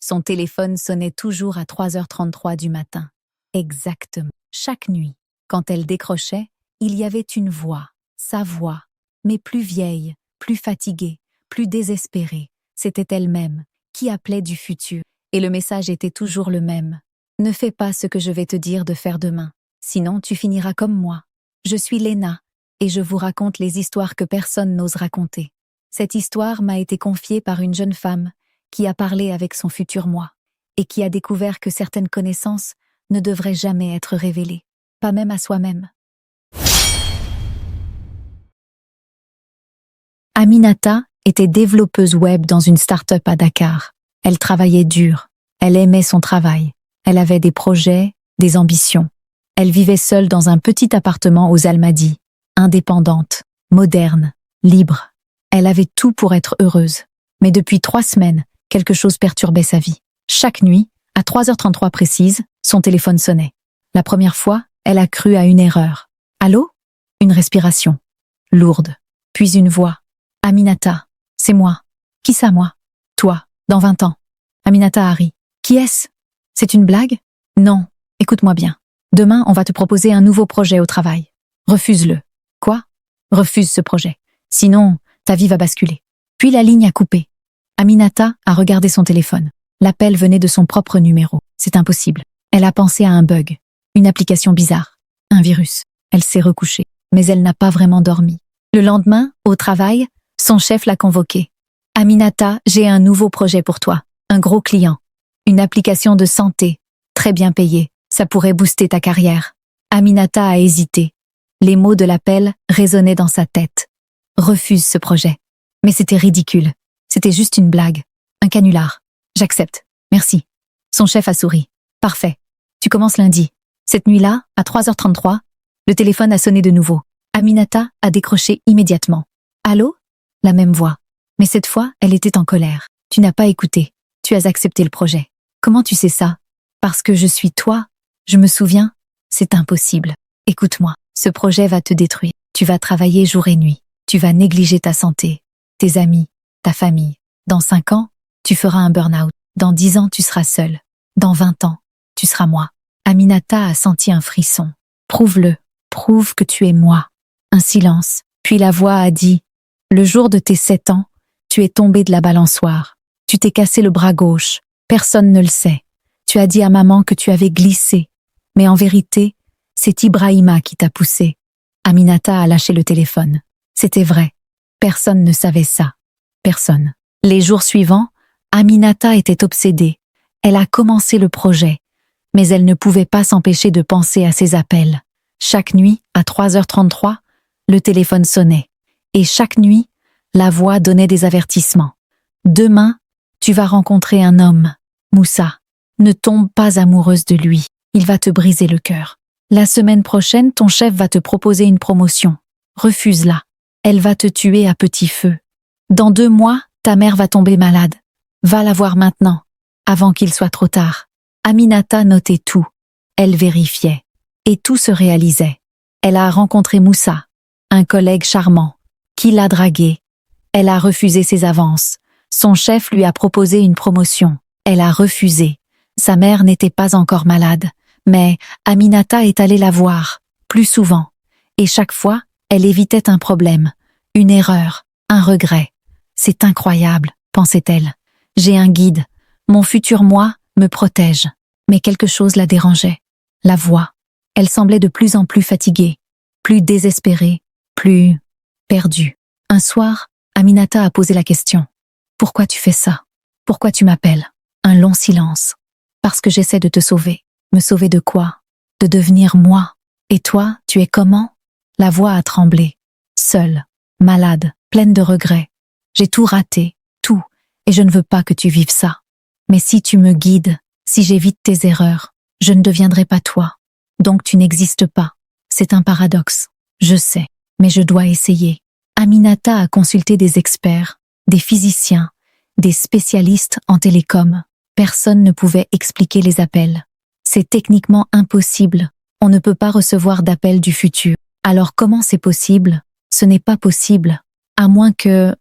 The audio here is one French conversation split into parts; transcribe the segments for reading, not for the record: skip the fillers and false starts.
Son téléphone sonnait toujours à 3h33 du matin. Exactement. Chaque nuit, quand elle décrochait, il y avait une voix, sa voix, mais plus vieille, plus fatiguée, plus désespérée. C'était elle-même, qui appelait du futur. Et le message était toujours le même. Ne fais pas ce que je vais te dire de faire demain, sinon tu finiras comme moi. Je suis Léna, et je vous raconte les histoires que personne n'ose raconter. Cette histoire m'a été confiée par une jeune femme qui a parlé avec son futur moi, et qui a découvert que certaines connaissances ne devraient jamais être révélées, pas même à soi-même. Aminata était développeuse web dans une start-up à Dakar. Elle travaillait dur, elle aimait son travail, elle avait des projets, des ambitions. Elle vivait seule dans un petit appartement aux Almadies, indépendante, moderne, libre. Elle avait tout pour être heureuse. Mais depuis 3 semaines, quelque chose perturbait sa vie. Chaque nuit, à 3h33 précise, son téléphone sonnait. La première fois, elle a cru à une erreur. Allô? Une respiration. Lourde. Puis une voix. Aminata, c'est moi. Qui ça, moi? Toi, dans 20 ans. Aminata Hari. Qui est-ce? C'est une blague? Non, écoute-moi bien. Demain, on va te proposer un nouveau projet au travail. Refuse-le. Quoi? Refuse ce projet. Sinon, ta vie va basculer. Puis la ligne a coupé. Aminata a regardé son téléphone. L'appel venait de son propre numéro. C'est impossible. Elle a pensé à un bug, une application bizarre, un virus. Elle s'est recouchée, mais elle n'a pas vraiment dormi. Le lendemain, au travail, son chef l'a convoquée. Aminata, j'ai un nouveau projet pour toi. Un gros client. Une application de santé, très bien payée. Ça pourrait booster ta carrière. Aminata a hésité. Les mots de l'appel résonnaient dans sa tête. Refuse ce projet. Mais c'était ridicule. C'était juste une blague. Un canular. J'accepte. Merci. Son chef a souri. Parfait. Tu commences lundi. Cette nuit-là, à 3h33, le téléphone a sonné de nouveau. Aminata a décroché immédiatement. Allô? La même voix. Mais cette fois, elle était en colère. Tu n'as pas écouté. Tu as accepté le projet. Comment tu sais ça? Parce que je suis toi. Je me souviens. C'est impossible. Écoute-moi. Ce projet va te détruire. Tu vas travailler jour et nuit. Tu vas négliger ta santé, tes amis, ta famille. Dans 5 ans, tu feras un burn-out. Dans 10 ans, tu seras seul. Dans 20 ans, tu seras moi. Aminata a senti un frisson. Prouve-le. Prouve que tu es moi. Un silence. Puis la voix a dit, le jour de tes 7 ans, tu es tombé de la balançoire. Tu t'es cassé le bras gauche. Personne ne le sait. Tu as dit à maman que tu avais glissé. Mais en vérité, c'est Ibrahima qui t'a poussé. Aminata a lâché le téléphone. C'était vrai. Personne ne savait ça. Personne. Les jours suivants, Aminata était obsédée. Elle a commencé le projet. Mais elle ne pouvait pas s'empêcher de penser à ses appels. Chaque nuit, à 3h33, le téléphone sonnait. Et chaque nuit, la voix donnait des avertissements. Demain, tu vas rencontrer un homme. Moussa, ne tombe pas amoureuse de lui. Il va te briser le cœur. La semaine prochaine, ton chef va te proposer une promotion. Refuse-la. Elle va te tuer à petit feu. Dans 2 mois, ta mère va tomber malade. Va la voir maintenant, avant qu'il soit trop tard. Aminata notait tout. Elle vérifiait. Et tout se réalisait. Elle a rencontré Moussa, un collègue charmant, qui l'a draguée. Elle a refusé ses avances. Son chef lui a proposé une promotion. Elle a refusé. Sa mère n'était pas encore malade, mais Aminata est allée la voir, plus souvent. Et chaque fois, elle évitait un problème, une erreur, un regret. C'est incroyable, pensait-elle. J'ai un guide. Mon futur moi me protège. Mais quelque chose la dérangeait. La voix. Elle semblait de plus en plus fatiguée, plus désespérée, plus perdue. Un soir, Aminata a posé la question. Pourquoi tu fais ça? Pourquoi tu m'appelles? Un long silence. Parce que j'essaie de te sauver. Me sauver de quoi? De devenir moi. Et toi, tu es comment? La voix a tremblé. Seule, malade, pleine de regrets. J'ai tout raté, tout, et je ne veux pas que tu vives ça. Mais si tu me guides, si j'évite tes erreurs, je ne deviendrai pas toi. Donc tu n'existes pas. C'est un paradoxe. Je sais, mais je dois essayer. Aminata a consulté des experts, des physiciens, des spécialistes en télécom. Personne ne pouvait expliquer les appels. C'est techniquement impossible. On ne peut pas recevoir d'appels du futur. Alors comment c'est possible? Ce n'est pas possible. À moins que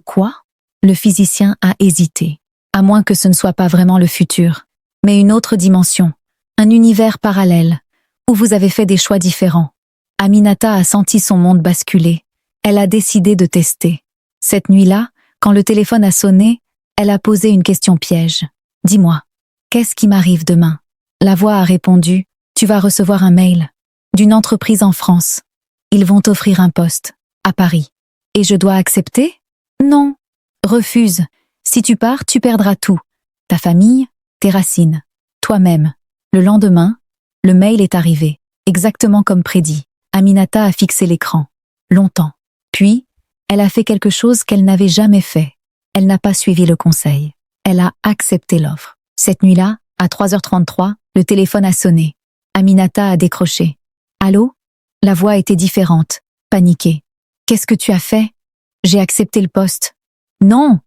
quoi? Le physicien a hésité. à moins que ce ne soit pas vraiment le futur, mais une autre dimension, un univers parallèle, où vous avez fait des choix différents. Aminata a senti son monde basculer. Elle a décidé de tester. Cette nuit-là, quand le téléphone a sonné, elle a posé une question piège. « Dis-moi, qu'est-ce qui m'arrive demain ?» La voix a répondu « Tu vas recevoir un mail d'une entreprise en France. Ils vont t'offrir un poste, à Paris. Et je dois accepter ? Non. Refuse. Si tu pars, tu perdras tout. Ta famille, tes racines, toi-même. » Le lendemain, le mail est arrivé, exactement comme prédit. Aminata a fixé l'écran, longtemps. Puis, elle a fait quelque chose qu'elle n'avait jamais fait. Elle n'a pas suivi le conseil. Elle a accepté l'offre. Cette nuit-là, à 3h33, le téléphone a sonné. Aminata a décroché. « Allô ?» La voix était différente, paniquée. « Qu'est-ce que tu as fait ? J'ai accepté le poste. »« Non,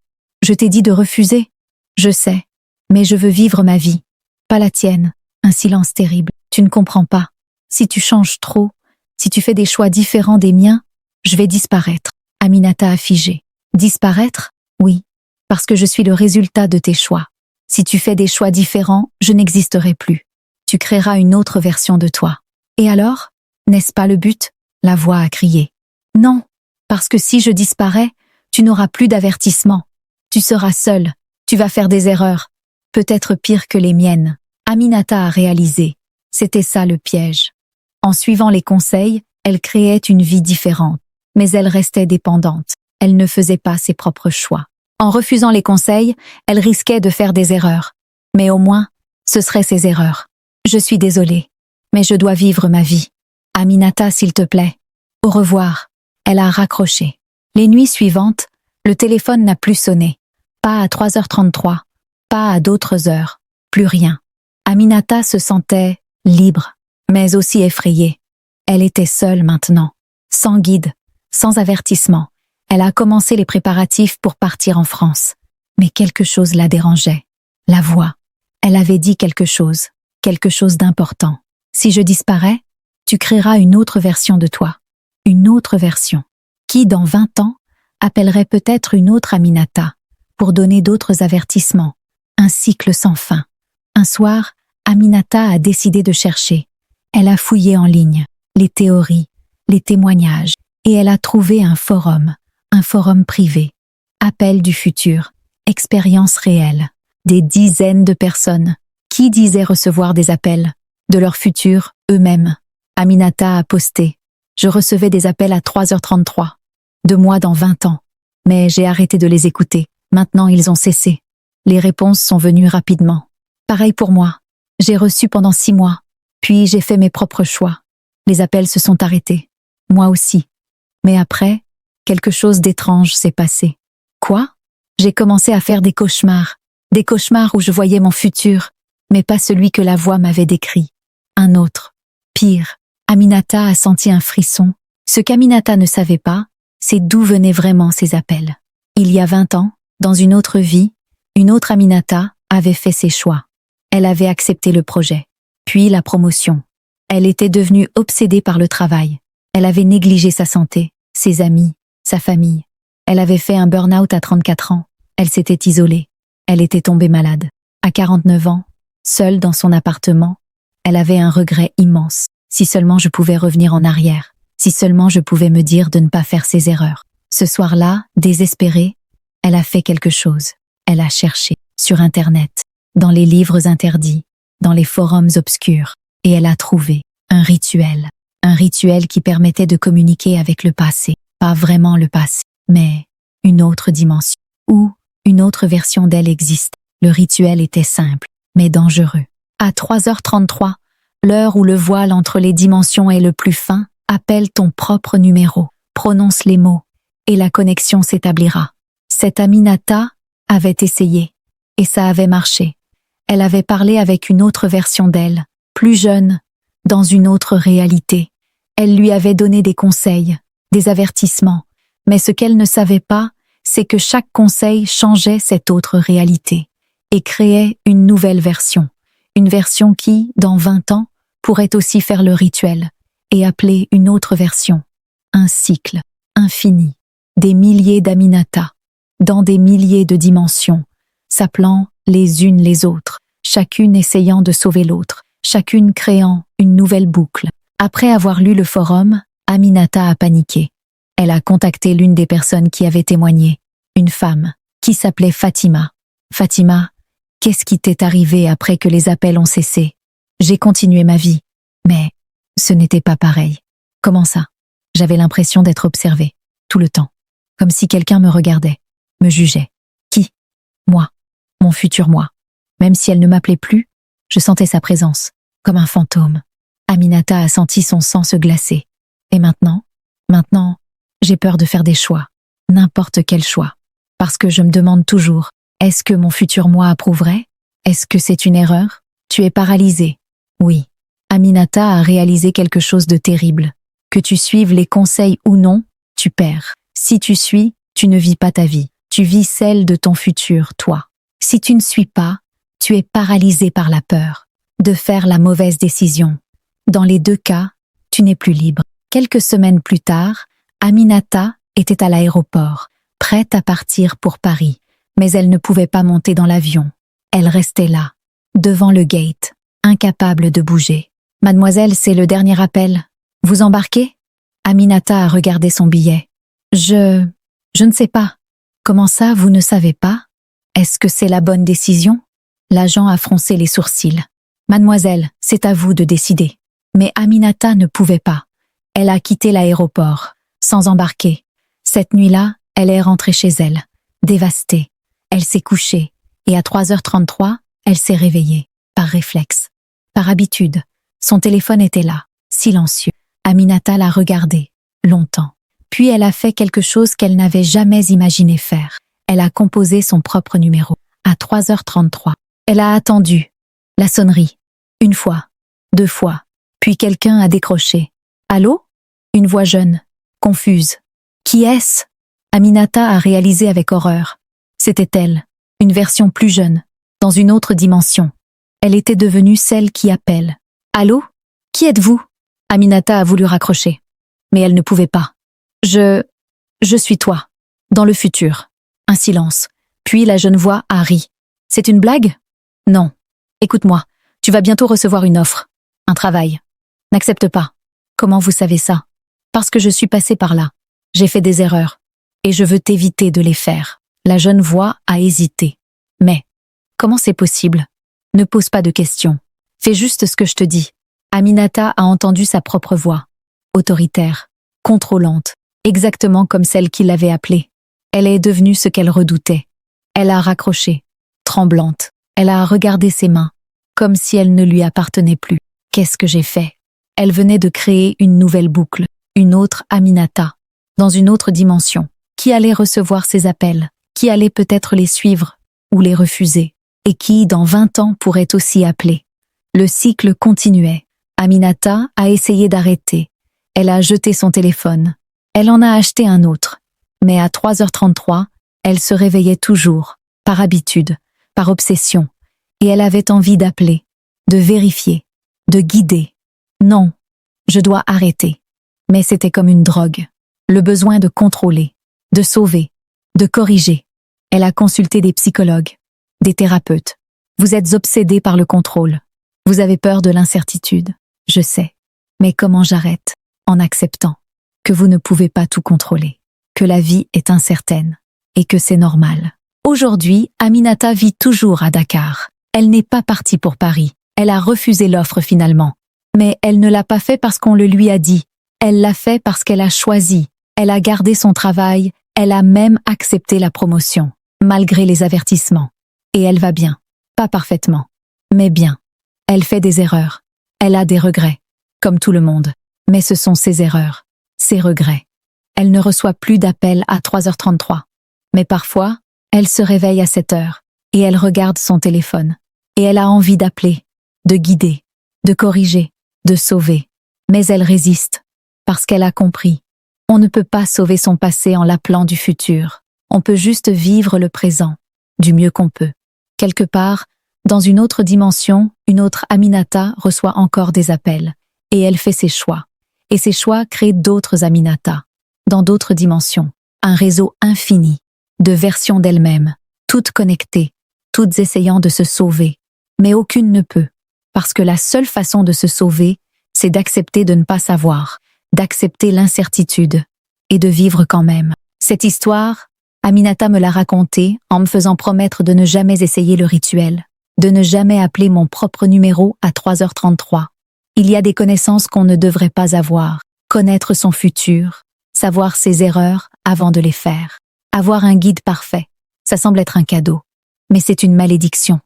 je t'ai dit de refuser. »« Je sais, mais je veux vivre ma vie, pas la tienne. » Un silence terrible. « Tu ne comprends pas. Si tu changes trop, si tu fais des choix différents des miens, je vais disparaître. » Aminata a figé. « Disparaître ? Oui, parce que je suis le résultat de tes choix. Si tu fais des choix différents, je n'existerai plus. Tu créeras une autre version de toi. » Et alors ? N'est-ce pas le but ? La voix a crié. « Non, parce que si je disparais, tu n'auras plus d'avertissement. Tu seras seule, tu vas faire des erreurs, peut-être pires que les miennes. » Aminata a réalisé. C'était ça le piège. En suivant les conseils, elle créait une vie différente, mais elle restait dépendante. Elle ne faisait pas ses propres choix. En refusant les conseils, elle risquait de faire des erreurs. Mais au moins, ce seraient ses erreurs. « Je suis désolée, mais je dois vivre ma vie. Aminata, s'il te plaît. Au revoir. » Elle a raccroché. Les nuits suivantes, le téléphone n'a plus sonné. Pas à 3h33, pas à d'autres heures, plus rien. Aminata se sentait libre, mais aussi effrayée. Elle était seule maintenant, sans guide, sans avertissement. Elle a commencé les préparatifs pour partir en France. Mais quelque chose la dérangeait. La voix. Elle avait dit quelque chose d'important. « Si je disparais, tu créeras une autre version de toi. Une autre version. Qui, dans 20 ans, appellerait peut-être une autre Aminata, pour donner d'autres avertissements. Un cycle sans fin. » Un soir, Aminata a décidé de chercher. Elle a fouillé en ligne, les théories, les témoignages, et elle a trouvé un forum privé. Appel du futur, expérience réelle. Des dizaines de personnes qui disaient recevoir des appels de leur futur eux-mêmes. Aminata a posté. Je recevais des appels à 3h33, de moi dans 20 ans. Mais j'ai arrêté de les écouter. Maintenant ils ont cessé. Les réponses sont venues rapidement. Pareil pour moi. J'ai reçu pendant 6 mois. Puis j'ai fait mes propres choix. Les appels se sont arrêtés. Moi aussi. Mais après, quelque chose d'étrange s'est passé. Quoi ? J'ai commencé à faire des cauchemars. Des cauchemars où je voyais mon futur, mais pas celui que la voix m'avait décrit. Un autre. Pire. Aminata a senti un frisson. Ce qu'Aminata ne savait pas, c'est d'où venaient vraiment ces appels. Il y a 20 ans, dans une autre vie, une autre Aminata avait fait ses choix. Elle avait accepté le projet, puis la promotion. Elle était devenue obsédée par le travail. Elle avait négligé sa santé, ses amis, sa famille. Elle avait fait un burn-out à 34 ans. Elle s'était isolée. Elle était tombée malade. À 49 ans, seule dans son appartement, elle avait un regret immense. Si seulement je pouvais revenir en arrière. Si seulement je pouvais me dire de ne pas faire ces erreurs. Ce soir-là, désespérée, elle a fait quelque chose. Elle a cherché, sur Internet, dans les livres interdits, dans les forums obscurs, et elle a trouvé un rituel qui permettait de communiquer avec le passé. Pas vraiment le passé, mais une autre dimension, où une autre version d'elle existe. Le rituel était simple, mais dangereux. À 3h33, l'heure où le voile entre les dimensions est le plus fin, appelle ton propre numéro, prononce les mots, et la connexion s'établira. Cette Aminata avait essayé, et ça avait marché. Elle avait parlé avec une autre version d'elle, plus jeune, dans une autre réalité. Elle lui avait donné des conseils, des avertissements, mais ce qu'elle ne savait pas, c'est que chaque conseil changeait cette autre réalité, et créait une nouvelle version. Une version qui, dans 20 ans, pourrait aussi faire le rituel, et appeler une autre version. Un cycle, infini, des milliers d'Aminata, dans des milliers de dimensions. s'appelant les unes les autres, chacune essayant de sauver l'autre, chacune créant une nouvelle boucle. Après avoir lu le forum, Aminata a paniqué. Elle a contacté l'une des personnes qui avait témoigné, une femme, qui s'appelait Fatima. Fatima, qu'est-ce qui t'est arrivé après que les appels ont cessé? J'ai continué ma vie. Mais ce n'était pas pareil. Comment ça? J'avais l'impression d'être observée, tout le temps. Comme si quelqu'un me regardait, me jugeait. Qui? Moi. Mon futur moi. Même si elle ne m'appelait plus, je sentais sa présence, comme un fantôme. Aminata a senti son sang se glacer. Et maintenant, j'ai peur de faire des choix. N'importe quel choix. Parce que je me demande toujours, est-ce que mon futur moi approuverait? Est-ce que c'est une erreur? Tu es paralysée. Oui. Aminata a réalisé quelque chose de terrible. Que tu suives les conseils ou non, tu perds. Si tu suis, tu ne vis pas ta vie. Tu vis celle de ton futur, toi. Si tu ne suis pas, tu es paralysé par la peur de faire la mauvaise décision. Dans les deux cas, tu n'es plus libre. Quelques semaines plus tard, Aminata était à l'aéroport, prête à partir pour Paris. Mais elle ne pouvait pas monter dans l'avion. Elle restait là, devant le gate, incapable de bouger. « Mademoiselle, c'est le dernier appel. Vous embarquez ?» Aminata a regardé son billet. Je ne sais pas. Comment ça, vous ne savez pas? Est-ce que c'est la bonne décision? L'agent a froncé les sourcils. Mademoiselle, c'est à vous de décider. Mais Aminata ne pouvait pas. Elle a quitté l'aéroport, sans embarquer. Cette nuit-là, elle est rentrée chez elle, dévastée. Elle s'est couchée, et à 3h33, elle s'est réveillée, par réflexe. Par habitude, son téléphone était là, silencieux. Aminata l'a regardé, longtemps. Puis elle a fait quelque chose qu'elle n'avait jamais imaginé faire. Elle a composé son propre numéro. À 3h33, elle a attendu. La sonnerie. Une fois, deux fois. Puis quelqu'un a décroché. Allô? Une voix jeune, confuse. Qui est-ce? Aminata a réalisé avec horreur. C'était elle, une version plus jeune, dans une autre dimension. Elle était devenue celle qui appelle. Allô? Qui êtes-vous? Aminata a voulu raccrocher. Mais elle ne pouvait pas. Je suis toi. Dans le futur. Un silence. Puis la jeune voix a ri. C'est une blague? Non. Écoute-moi, tu vas bientôt recevoir une offre. Un travail. N'accepte pas. Comment vous savez ça? Parce que je suis passée par là. J'ai fait des erreurs. Et je veux t'éviter de les faire. La jeune voix a hésité. Mais, comment c'est possible? Ne pose pas de questions. Fais juste ce que je te dis. Aminata a entendu sa propre voix. Autoritaire, contrôlante, exactement comme celle qui l'avait appelée. Elle est devenue ce qu'elle redoutait. Elle a raccroché, tremblante. Elle a regardé ses mains, comme si elles ne lui appartenaient plus. Qu'est-ce que j'ai fait? Elle venait de créer une nouvelle boucle, une autre Aminata, dans une autre dimension, qui allait recevoir ses appels, qui allait peut-être les suivre ou les refuser, et qui, dans 20 ans, pourrait aussi appeler. Le cycle continuait. Aminata a essayé d'arrêter. Elle a jeté son téléphone. Elle en a acheté un autre. Mais à 3h33, elle se réveillait toujours, par habitude, par obsession, et elle avait envie d'appeler, de vérifier, de guider. Non, je dois arrêter. Mais c'était comme une drogue. Le besoin de contrôler, de sauver, de corriger. Elle a consulté des psychologues, des thérapeutes. Vous êtes obsédé par le contrôle. Vous avez peur de l'incertitude. Je sais. Mais comment j'arrête? En acceptant que vous ne pouvez pas tout contrôler, que la vie est incertaine et que c'est normal. Aujourd'hui, Aminata vit toujours à Dakar. Elle n'est pas partie pour Paris. Elle a refusé l'offre finalement. Mais elle ne l'a pas fait parce qu'on le lui a dit. Elle l'a fait parce qu'elle a choisi. Elle a gardé son travail. Elle a même accepté la promotion, malgré les avertissements. Et elle va bien. Pas parfaitement, mais bien. Elle fait des erreurs. Elle a des regrets, comme tout le monde. Mais ce sont ses erreurs, ses regrets. Elle ne reçoit plus d'appels à 3h33. Mais parfois, elle se réveille à 7h et elle regarde son téléphone. Et elle a envie d'appeler, de guider, de corriger, de sauver. Mais elle résiste, parce qu'elle a compris. On ne peut pas sauver son passé en l'appelant du futur. On peut juste vivre le présent, du mieux qu'on peut. Quelque part, dans une autre dimension, une autre Aminata reçoit encore des appels. Et elle fait ses choix. Et ces choix créent d'autres Aminata, dans d'autres dimensions. Un réseau infini, de versions d'elle-même, toutes connectées, toutes essayant de se sauver. Mais aucune ne peut. Parce que la seule façon de se sauver, c'est d'accepter de ne pas savoir, d'accepter l'incertitude, et de vivre quand même. Cette histoire, Aminata me l'a racontée en me faisant promettre de ne jamais essayer le rituel, de ne jamais appeler mon propre numéro à 3h33. Il y a des connaissances qu'on ne devrait pas avoir, connaître son futur, savoir ses erreurs avant de les faire. Avoir un guide parfait, ça semble être un cadeau, mais c'est une malédiction.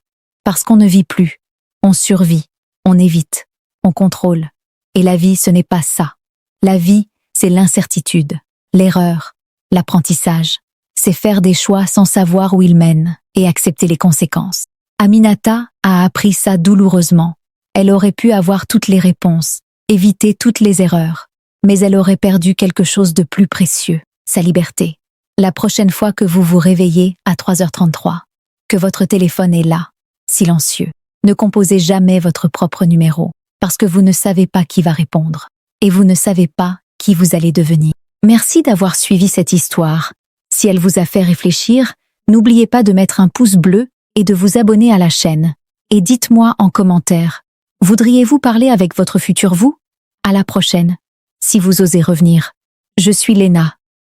Parce qu'on ne vit plus, on survit, on évite, on contrôle. Et la vie, ce n'est pas ça. La vie, c'est l'incertitude, l'erreur, l'apprentissage. C'est faire des choix sans savoir où ils mènent et accepter les conséquences. Aminata a appris ça douloureusement. Elle aurait pu avoir toutes les réponses, éviter toutes les erreurs, mais elle aurait perdu quelque chose de plus précieux, sa liberté. La prochaine fois que vous vous réveillez à 3h33, que votre téléphone est là, silencieux, ne composez jamais votre propre numéro, parce que vous ne savez pas qui va répondre, et vous ne savez pas qui vous allez devenir. Merci d'avoir suivi cette histoire. Si elle vous a fait réfléchir, n'oubliez pas de mettre un pouce bleu et de vous abonner à la chaîne. Et dites-moi en commentaire, voudriez-vous parler avec votre futur vous? À la prochaine, si vous osez revenir. Je suis Léna.